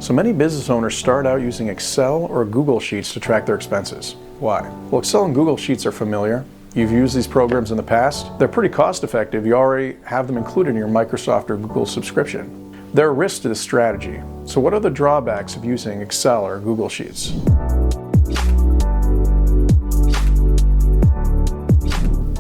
So many business owners start out using Excel or Google Sheets to track their expenses. Why? Well, Excel and Google Sheets are familiar. You've used these programs in the past. They're pretty cost effective. You already have them included in your Microsoft or Google subscription. There are risks to this strategy. So what are the drawbacks of using Excel or Google Sheets?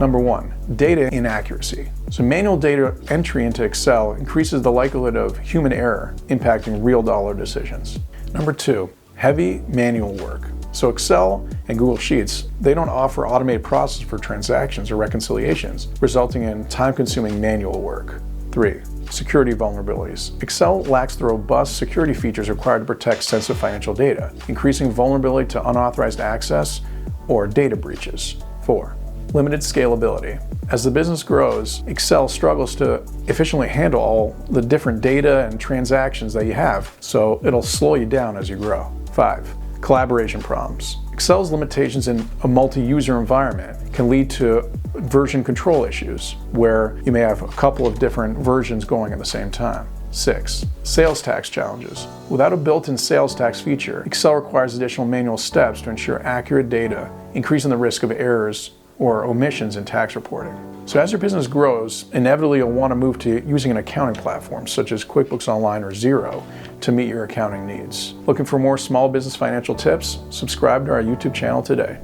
Number one, data inaccuracy. So manual data entry into Excel increases the likelihood of human error impacting real dollar decisions. Number two, heavy manual work. So Excel and Google Sheets, they don't offer automated processes for transactions or reconciliations, resulting in time-consuming manual work. Three, security vulnerabilities. Excel lacks the robust security features required to protect sensitive financial data, increasing vulnerability to unauthorized access or data breaches. Four, limited scalability. As the business grows, Excel struggles to efficiently handle all the different data and transactions that you have, so it'll slow you down as you grow. Five, collaboration problems. Excel's limitations in a multi-user environment can lead to version control issues, where you may have a couple of different versions going at the same time. Six, sales tax challenges. Without a built-in sales tax feature, Excel requires additional manual steps to ensure accurate data, increasing the risk of errors or omissions in tax reporting. So as your business grows, inevitably you'll want to move to using an accounting platform such as QuickBooks Online or Xero to meet your accounting needs. Looking for more small business financial tips? Subscribe to our YouTube channel today.